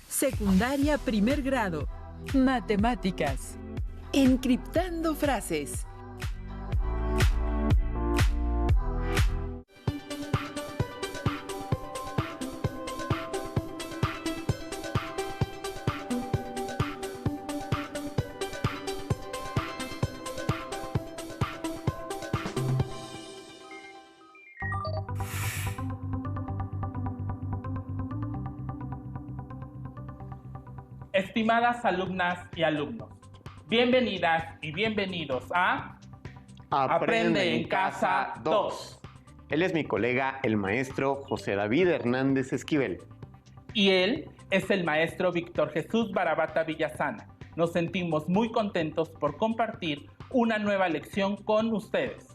Secundaria primer grado. Matemáticas. Encriptando frases. Estimadas alumnas y alumnos, bienvenidas y bienvenidos a Aprende en Casa 2. Él es mi colega, el maestro José David Hernández Esquivel. Y él es el maestro Víctor Jesús Barabata Villasana. Nos sentimos muy contentos por compartir una nueva lección con ustedes.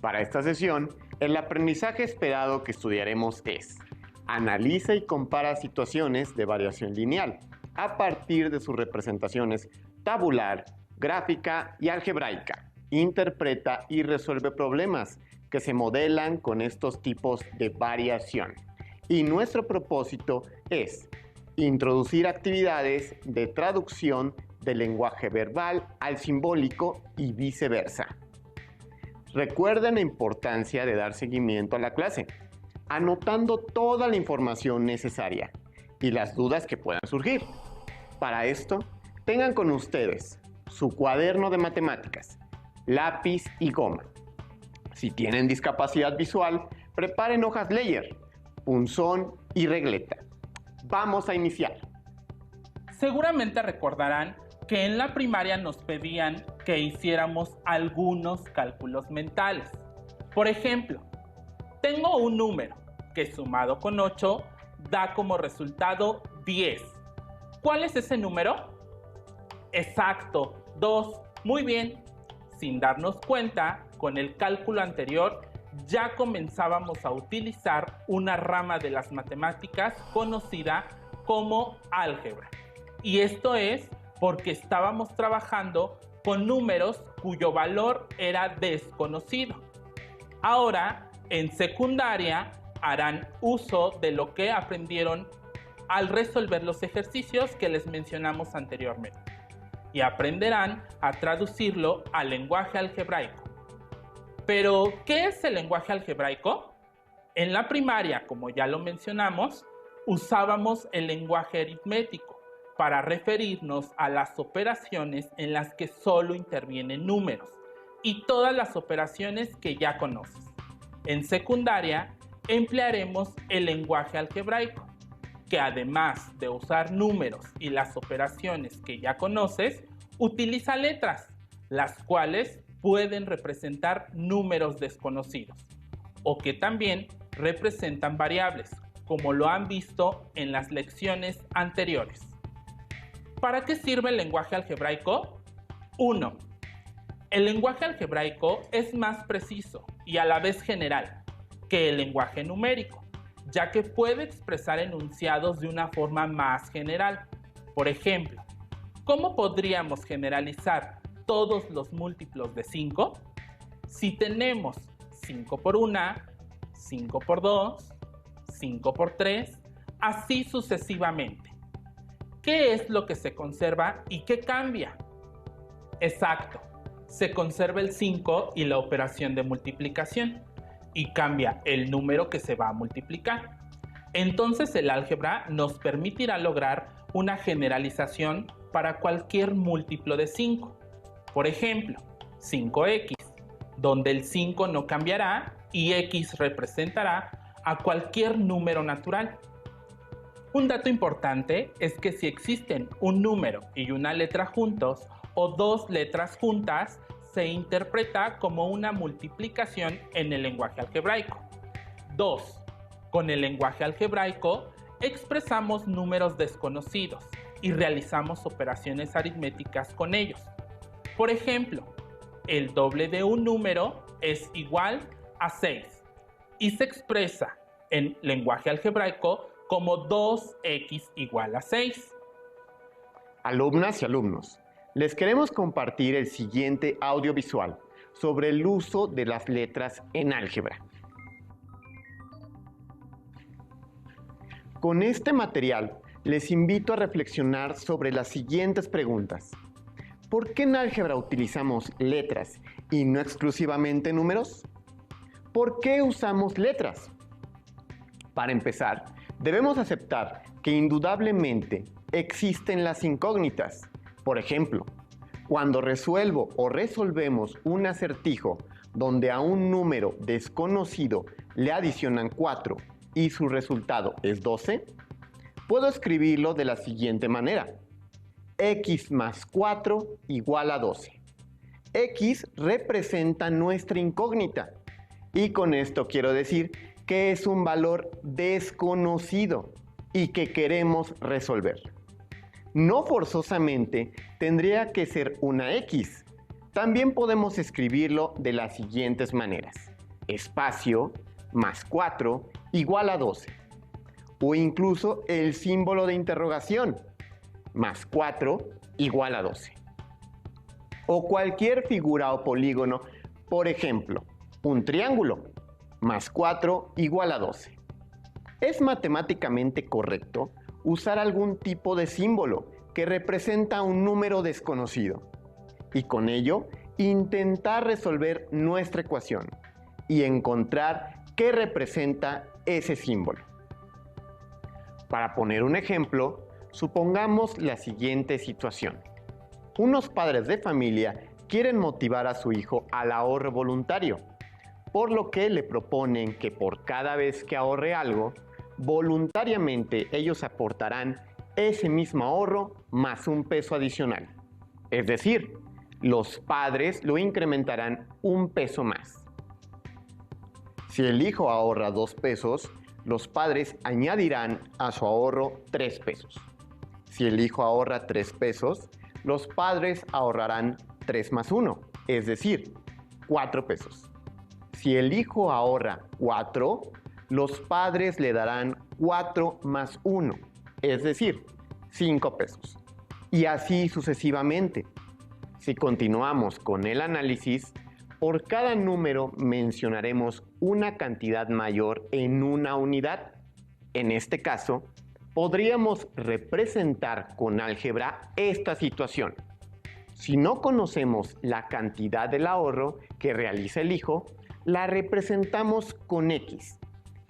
Para esta sesión, el aprendizaje esperado que estudiaremos es: analiza y compara situaciones de variación lineal a partir de sus representaciones tabular, gráfica y algebraica. Interpreta y resuelve problemas que se modelan con estos tipos de variación. Y nuestro propósito es introducir actividades de traducción del lenguaje verbal al simbólico y viceversa. Recuerden la importancia de dar seguimiento a la clase, anotando toda la información necesaria y las dudas que puedan surgir. Para esto, tengan con ustedes su cuaderno de matemáticas, lápiz y goma. Si tienen discapacidad visual, preparen hojas Leyer, punzón y regleta. Vamos a iniciar. Seguramente recordarán que en la primaria nos pedían que hiciéramos algunos cálculos mentales. Por ejemplo, tengo un número que sumado con 8 da como resultado 10. ¿Cuál es ese número? Exacto, 2. Muy bien. Sin darnos cuenta, con el cálculo anterior ya comenzábamos a utilizar una rama de las matemáticas conocida como álgebra. Y esto es porque estábamos trabajando con números cuyo valor era desconocido. Ahora, en secundaria, harán uso de lo que aprendieron al resolver los ejercicios que les mencionamos anteriormente y aprenderán a traducirlo al lenguaje algebraico. Pero, ¿qué es el lenguaje algebraico? En la primaria, como ya lo mencionamos, usábamos el lenguaje aritmético para referirnos a las operaciones en las que solo intervienen números y todas las operaciones que ya conoces. En secundaria, emplearemos el lenguaje algebraico, que además de usar números y las operaciones que ya conoces, utiliza letras, las cuales pueden representar números desconocidos o que también representan variables, como lo han visto en las lecciones anteriores. ¿Para qué sirve el lenguaje algebraico? 1. El lenguaje algebraico es más preciso y a la vez general que el lenguaje numérico, ya que puede expresar enunciados de una forma más general. Por ejemplo, ¿cómo podríamos generalizar todos los múltiplos de 5? Si tenemos 5 por 1, 5 por 2, 5 por 3, así sucesivamente. ¿Qué es lo que se conserva y qué cambia? Exacto, se conserva el 5 y la operación de multiplicación, y cambia el número que se va a multiplicar. Entonces el álgebra nos permitirá lograr una generalización para cualquier múltiplo de 5. Por ejemplo, 5x, donde el 5 no cambiará y x representará a cualquier número natural. Un dato importante es que si existen un número y una letra juntos o dos letras juntas, se interpreta como una multiplicación en el lenguaje algebraico. 2. Con el lenguaje algebraico expresamos números desconocidos y realizamos operaciones aritméticas con ellos. Por ejemplo, el doble de un número es igual a 6 y se expresa en lenguaje algebraico como 2x igual a 6. Alumnas y alumnos, les queremos compartir el siguiente audiovisual sobre el uso de las letras en álgebra. Con este material les invito a reflexionar sobre las siguientes preguntas. ¿Por qué en álgebra utilizamos letras y no exclusivamente números? ¿Por qué usamos letras? Para empezar, debemos aceptar que indudablemente existen las incógnitas. Por ejemplo, cuando resuelvo o resolvemos un acertijo donde a un número desconocido le adicionan 4 y su resultado es 12, puedo escribirlo de la siguiente manera. X más 4 igual a 12. X representa nuestra incógnita y con esto quiero decir que es un valor desconocido y que queremos resolver. No forzosamente tendría que ser una X. También podemos escribirlo de las siguientes maneras. Espacio más 4 igual a 12. O incluso el símbolo de interrogación, más 4 igual a 12. O cualquier figura o polígono, por ejemplo, un triángulo, más 4 igual a 12. Es matemáticamente correcto usar algún tipo de símbolo que representa un número desconocido y con ello intentar resolver nuestra ecuación y encontrar qué representa ese símbolo. Para poner un ejemplo, supongamos la siguiente situación. Unos padres de familia quieren motivar a su hijo al ahorro voluntario, por lo que le proponen que por cada vez que ahorre algo, voluntariamente ellos aportarán ese mismo ahorro más un peso adicional. Es decir, los padres lo incrementarán un peso más. Si el hijo ahorra 2 pesos, los padres añadirán a su ahorro 3 pesos. Si el hijo ahorra 3 pesos, los padres ahorrarán 3 más 1, es decir, 4 pesos. Si el hijo ahorra 4, los padres le darán 4 más 1, es decir, 5 pesos. Y así sucesivamente. Si continuamos con el análisis, por cada número mencionaremos una cantidad mayor en una unidad. En este caso, podríamos representar con álgebra esta situación. Si no conocemos la cantidad del ahorro que realiza el hijo, la representamos con X.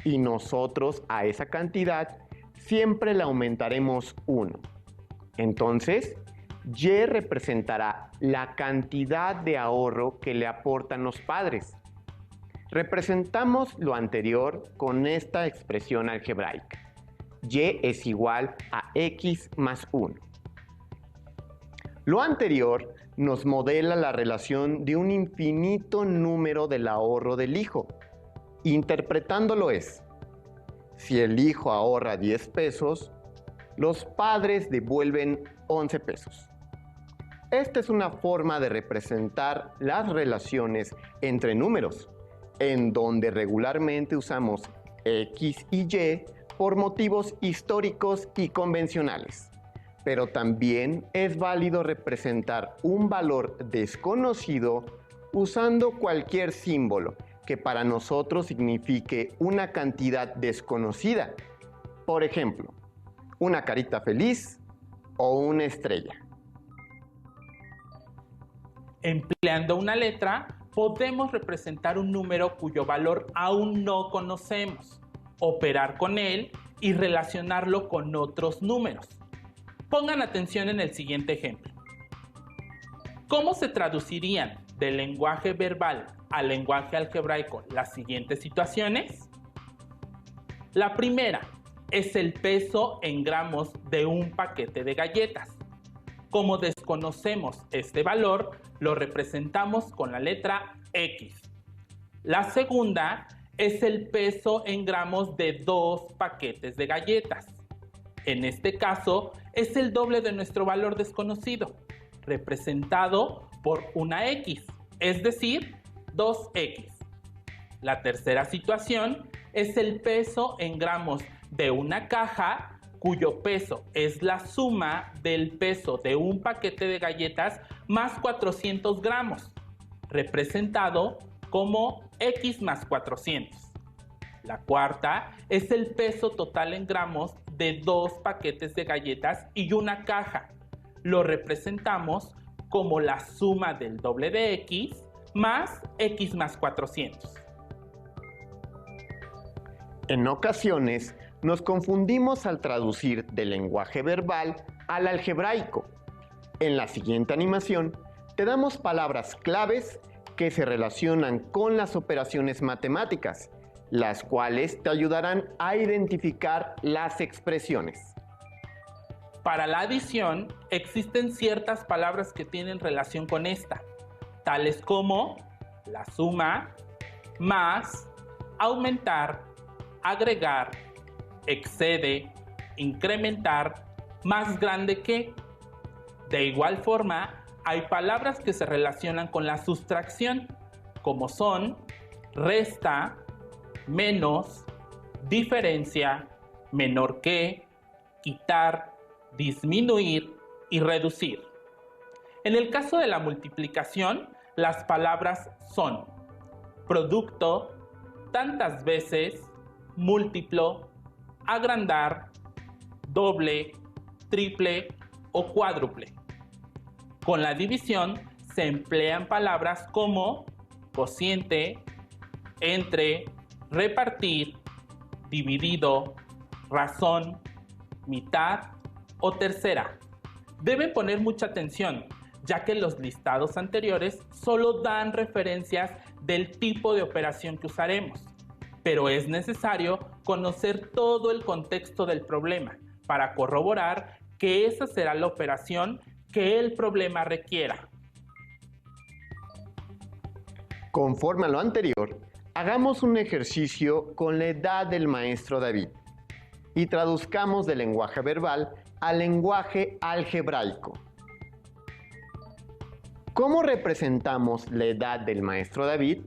Y nosotros a esa cantidad siempre le aumentaremos 1. Entonces, Y representará la cantidad de ahorro que le aportan los padres. Representamos lo anterior con esta expresión algebraica. Y es igual a X más 1. Lo anterior nos modela la relación de un infinito número del ahorro del hijo. Interpretándolo es, si el hijo ahorra 10 pesos, los padres devuelven 11 pesos. Esta es una forma de representar las relaciones entre números, en donde regularmente usamos X y Y por motivos históricos y convencionales. Pero también es válido representar un valor desconocido usando cualquier símbolo que para nosotros signifique una cantidad desconocida. Por ejemplo, una carita feliz o una estrella. Empleando una letra, podemos representar un número cuyo valor aún no conocemos, operar con él y relacionarlo con otros números. Pongan atención en el siguiente ejemplo. ¿Cómo se traducirían del lenguaje verbal al lenguaje algebraico las siguientes situaciones? La primera es el peso en gramos de un paquete de galletas. Como desconocemos este valor, lo representamos con la letra X. La segunda es el peso en gramos de 2 paquetes de galletas. En este caso, es el doble de nuestro valor desconocido, representado por una X, es decir, 2X. La tercera situación es el peso en gramos de una caja cuyo peso es la suma del peso de un paquete de galletas más 400 gramos, representado como X más 400. La cuarta es el peso total en gramos de 2 paquetes de galletas y una caja. Lo representamos como la suma del doble de x más 400. En ocasiones nos confundimos al traducir del lenguaje verbal al algebraico. En la siguiente animación te damos palabras claves que se relacionan con las operaciones matemáticas, las cuales te ayudarán a identificar las expresiones. Para la adición existen ciertas palabras que tienen relación con esta, tales como la suma, más, aumentar, agregar, excede, incrementar, más grande que. De igual forma, hay palabras que se relacionan con la sustracción, como son resta, menos, diferencia, menor que, quitar, disminuir y reducir. En el caso de la multiplicación, las palabras son producto, tantas veces, múltiplo, agrandar, doble, triple o cuádruple. Con la división se emplean palabras como cociente, entre, repartir, dividido, razón, mitad o tercera. Deben poner mucha atención, ya que los listados anteriores solo dan referencias del tipo de operación que usaremos, pero es necesario conocer todo el contexto del problema para corroborar que esa será la operación que el problema requiera. Conforme a lo anterior, hagamos un ejercicio con la edad del maestro David y traduzcamos del lenguaje verbal al lenguaje algebraico. ¿Cómo representamos la edad del maestro David?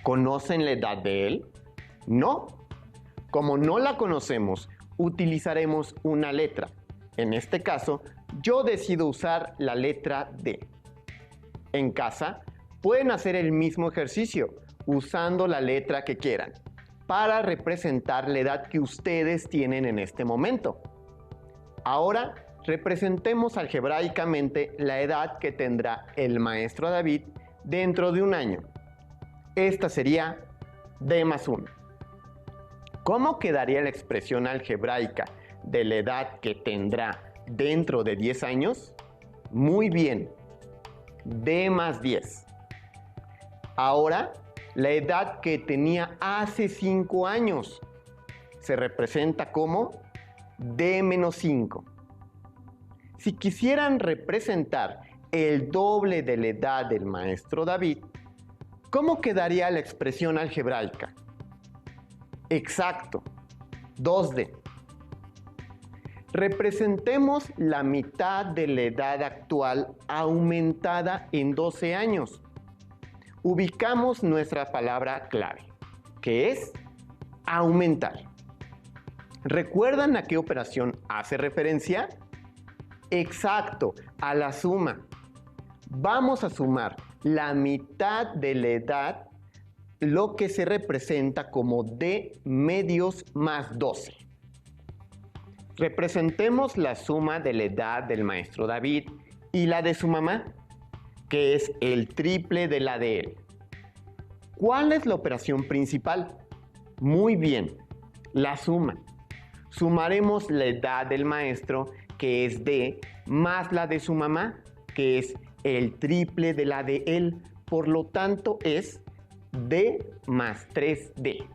¿Conocen la edad de él? No. Como no la conocemos, utilizaremos una letra. En este caso, yo decido usar la letra D. En casa, pueden hacer el mismo ejercicio usando la letra que quieran para representar la edad que ustedes tienen en este momento. Ahora, representemos algebraicamente la edad que tendrá el maestro David dentro de un año. Esta sería D más 1. ¿Cómo quedaría la expresión algebraica de la edad que tendrá dentro de 10 años? Muy bien, D más 10. Ahora, la edad que tenía hace 5 años se representa como D menos 5. Si quisieran representar el doble de la edad del maestro David, ¿cómo quedaría la expresión algebraica? Exacto, 2D. Representemos la mitad de la edad actual aumentada en 12 años. Ubicamos nuestra palabra clave, que es aumentar. ¿Recuerdan a qué operación hace referencia? Exacto, a la suma. Vamos a sumar la mitad de la edad, lo que se representa como D medios más 12. Representemos la suma de la edad del maestro David y la de su mamá, que es el triple de la de él. ¿Cuál es la operación principal? Muy bien, la suma. Sumaremos la edad del maestro, que es D, más la de su mamá, que es el triple de la de él. Por lo tanto, es D más 3D.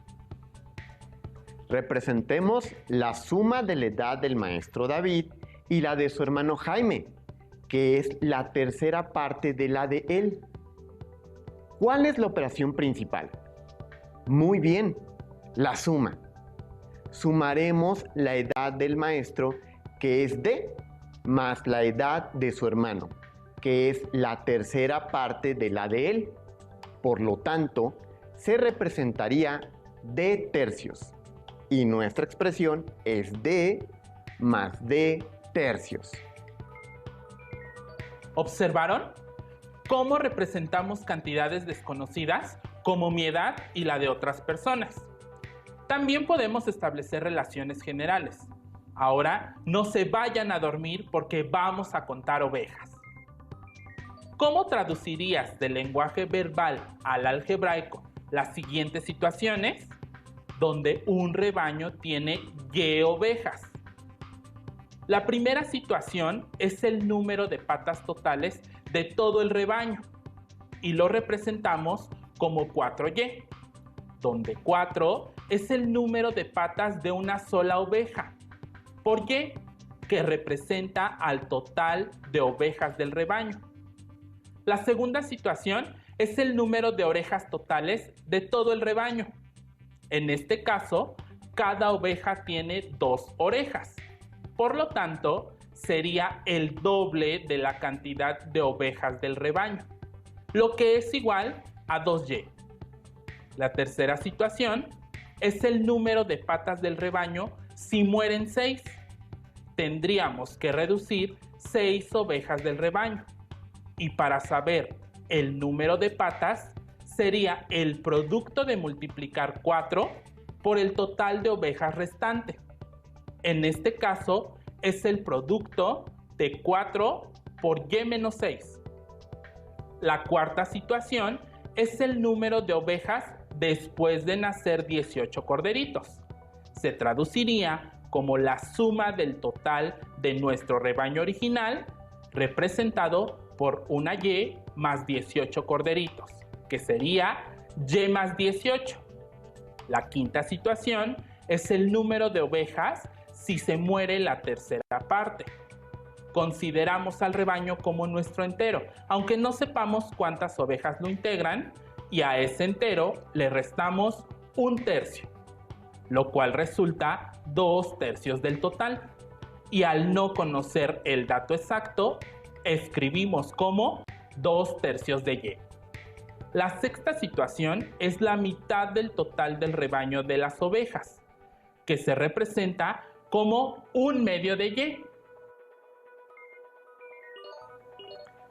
Representemos la suma de la edad del maestro David y la de su hermano Jaime, que es la tercera parte de la de él. ¿Cuál es la operación principal? Muy bien, la suma. Sumaremos la edad del maestro, que es D, más la edad de su hermano, que es la tercera parte de la de él. Por lo tanto, se representaría D tercios. Y nuestra expresión es D más D tercios. ¿Observaron cómo representamos cantidades desconocidas como mi edad y la de otras personas? También podemos establecer relaciones generales. Ahora no se vayan a dormir porque vamos a contar ovejas. ¿Cómo traducirías del lenguaje verbal al algebraico las siguientes situaciones? Donde un rebaño tiene Y ovejas. La primera situación es el número de patas totales de todo el rebaño y lo representamos como 4Y, donde 4 es el número de patas de una sola oveja, por Y, que representa al total de ovejas del rebaño. La segunda situación es el número de orejas totales de todo el rebaño. En este caso, cada oveja tiene 2 orejas. Por lo tanto, sería el doble de la cantidad de ovejas del rebaño, lo que es igual a 2Y. La tercera situación es el número de patas del rebaño si mueren 6. Tendríamos que reducir 6 ovejas del rebaño. Y para saber el número de patas, sería el producto de multiplicar 4 por el total de ovejas restante. En este caso, es el producto de 4 por Y menos 6. La cuarta situación es el número de ovejas después de nacer 18 corderitos. Se traduciría como la suma del total de nuestro rebaño original, representado por una Y más 18 corderitos, que sería Y más 18. La quinta situación es el número de ovejas si se muere la tercera parte. Consideramos al rebaño como nuestro entero, aunque no sepamos cuántas ovejas lo integran, y a ese entero le restamos 1/3, lo cual resulta 2/3 del total. Y al no conocer el dato exacto, escribimos como 2/3 de Y. La sexta situación es la mitad del total del rebaño de las ovejas, que se representa como 1/2 de Y.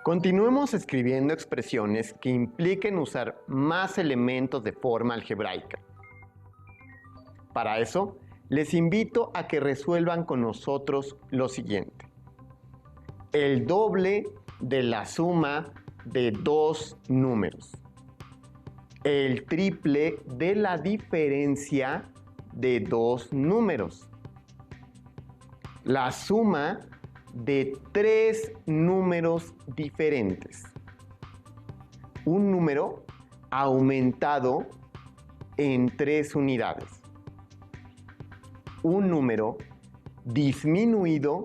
Continuemos escribiendo expresiones que impliquen usar más elementos de forma algebraica. Para eso, les invito a que resuelvan con nosotros lo siguiente. El doble de la suma de 2 números. El triple de la diferencia de 2 números. La suma de 3 números diferentes. Un número aumentado en 3 unidades. Un número disminuido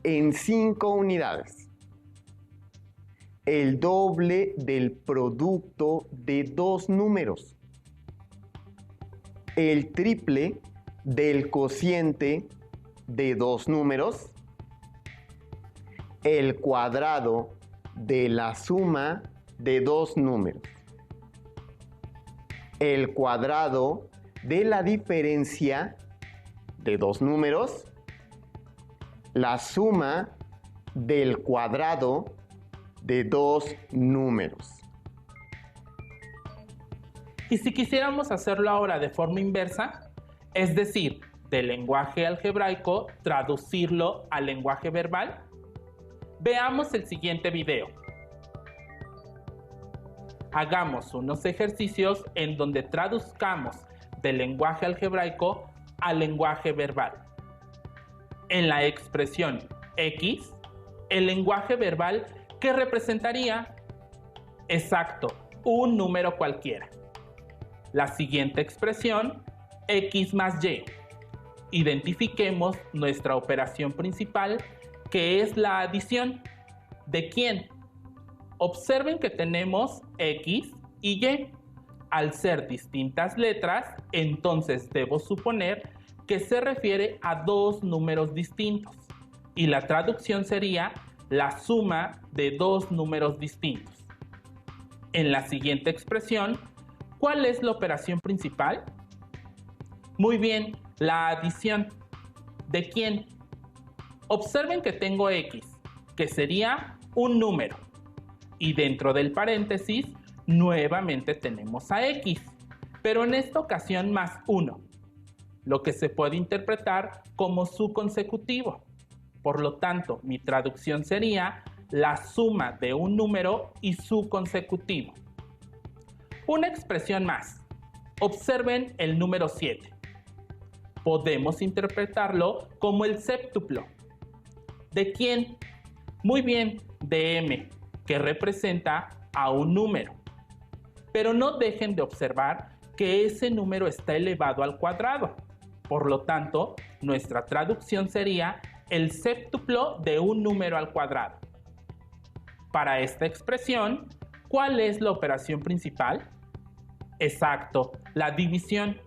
en 5 unidades. El doble del producto de 2 números. El triple del cociente de 2 números. El cuadrado de la suma de 2 números. El cuadrado de la diferencia de 2 números. La suma del cuadrado de 2 números. Y si quisiéramos hacerlo ahora de forma inversa, es decir, del lenguaje algebraico, traducirlo al lenguaje verbal, veamos el siguiente video. Hagamos unos ejercicios en donde traduzcamos del lenguaje algebraico al lenguaje verbal. En la expresión X, el lenguaje verbal, ¿qué representaría? Exacto, un número cualquiera. La siguiente expresión, X más Y. Identifiquemos nuestra operación principal, que es la adición. ¿De quién? Observen que tenemos X y Y. Al ser distintas letras, entonces debo suponer que se refiere a 2 números distintos. Y la traducción sería la suma de 2 números distintos. En la siguiente expresión, ¿cuál es la operación principal? Muy bien, la adición. ¿De quién? Observen que tengo X, que sería un número. Y dentro del paréntesis, nuevamente tenemos a X, pero en esta ocasión más 1. lo que se puede interpretar como su consecutivo. Por lo tanto, mi traducción sería la suma de un número y su consecutivo. Una expresión más. Observen el número 7. Podemos interpretarlo como el séptuplo. ¿De quién? Muy bien, de m, que representa a un número. Pero no dejen de observar que ese número está elevado al cuadrado. Por lo tanto, nuestra traducción sería el séptuplo de un número al cuadrado. Para esta expresión, ¿cuál es la operación principal? Exacto, la división,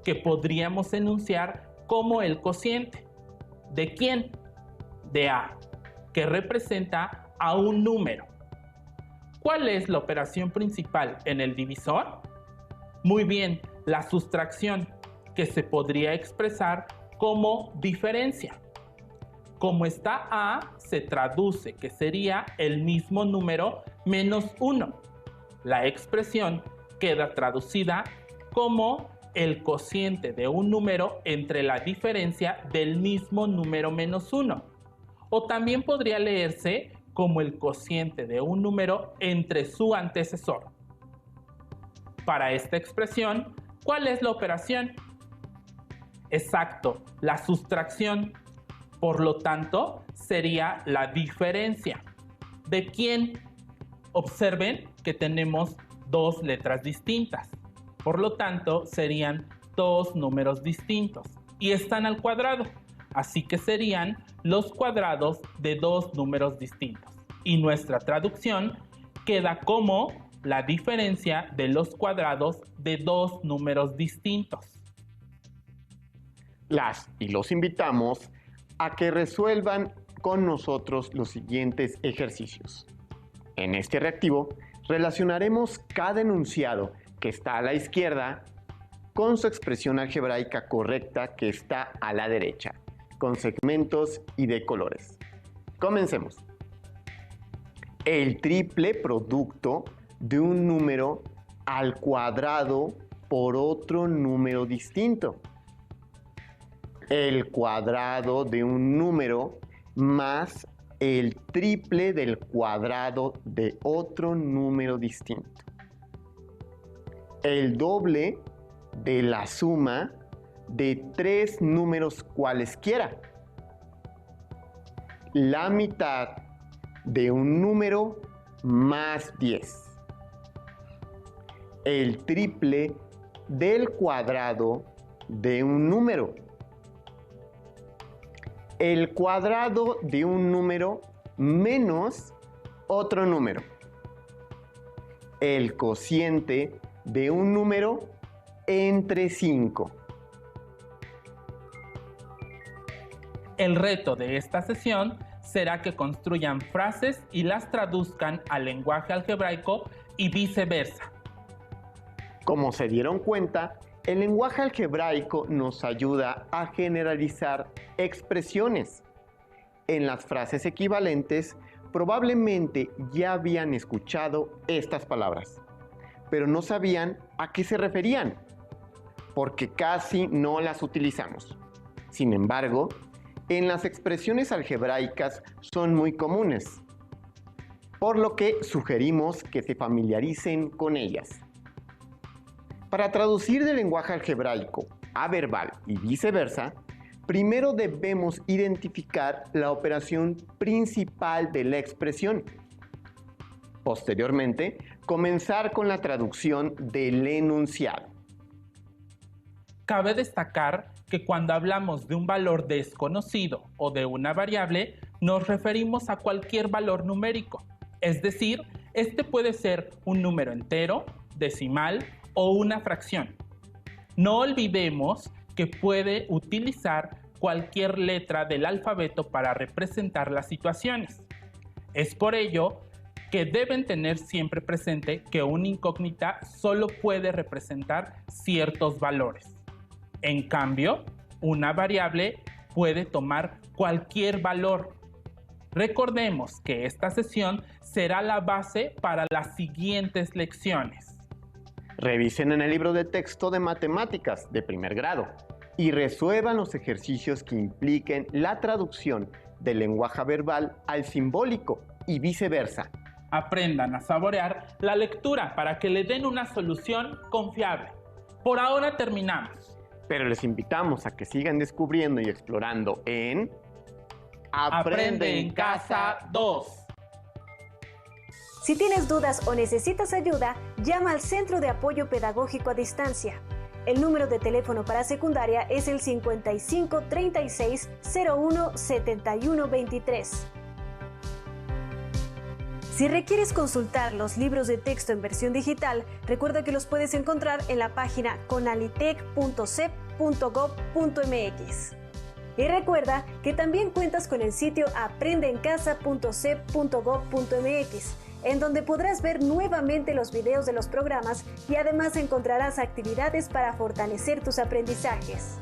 que podríamos enunciar como el cociente. ¿De quién? De a, que representa a un número. ¿Cuál es la operación principal en el divisor? Muy bien, la sustracción, que se podría expresar como diferencia. Como está a, se traduce que sería el mismo número menos 1. La expresión queda traducida como el cociente de un número entre la diferencia del mismo número menos 1. O también podría leerse como el cociente de un número entre su antecesor. Para esta expresión, ¿cuál es la operación? Exacto, la sustracción. Por lo tanto, sería la diferencia. ¿De quién? Observen que tenemos dos letras distintas. Por lo tanto, serían dos números distintos y están al cuadrado. Así que serían los cuadrados de dos números distintos. Y nuestra traducción queda como la diferencia de los cuadrados de dos números distintos. Las y los invitamos a que resuelvan con nosotros los siguientes ejercicios. En este reactivo, relacionaremos cada enunciado que está a la izquierda con su expresión algebraica correcta que está a la derecha, con segmentos y de colores. Comencemos. El triple producto de un número al cuadrado por otro número distinto. El cuadrado de un número más el triple del cuadrado de otro número distinto. El doble de la suma de tres números cualesquiera. La mitad de un número más 10. El triple del cuadrado de un número. El cuadrado de un número menos otro número. El cociente de un número entre 5. El reto de esta sesión será que construyan frases y las traduzcan al lenguaje algebraico y viceversa. Como se dieron cuenta, el lenguaje algebraico nos ayuda a generalizar expresiones. En las frases equivalentes, probablemente ya habían escuchado estas palabras, pero no sabían a qué se referían, porque casi no las utilizamos. Sin embargo, en las expresiones algebraicas son muy comunes, por lo que sugerimos que se familiaricen con ellas. Para traducir del lenguaje algebraico a verbal y viceversa, primero debemos identificar la operación principal de la expresión. Posteriormente, comenzar con la traducción del enunciado. Cabe destacar que cuando hablamos de un valor desconocido o de una variable, nos referimos a cualquier valor numérico. Es decir, este puede ser un número entero, decimal o una fracción. No olvidemos que puede utilizar cualquier letra del alfabeto para representar las situaciones. Es por ello que deben tener siempre presente que una incógnita solo puede representar ciertos valores. En cambio, una variable puede tomar cualquier valor. Recordemos que esta sesión será la base para las siguientes lecciones. Revisen en el libro de texto de matemáticas de primer grado. y resuelvan los ejercicios que impliquen la traducción del lenguaje verbal al simbólico y viceversa. Aprendan a saborear la lectura para que le den una solución confiable. Por ahora terminamos. Pero les invitamos a que sigan descubriendo y explorando en Aprende en Casa 2. Si tienes dudas o necesitas ayuda, llama al Centro de Apoyo Pedagógico a Distancia. El número de teléfono para secundaria es el 55 36 01 71 23. Si requieres consultar los libros de texto en versión digital, recuerda que los puedes encontrar en la página conalitec.cep.gov.mx. Y recuerda que también cuentas con el sitio aprendeencasa.cep.gov.mx, en donde podrás ver nuevamente los videos de los programas y además encontrarás actividades para fortalecer tus aprendizajes.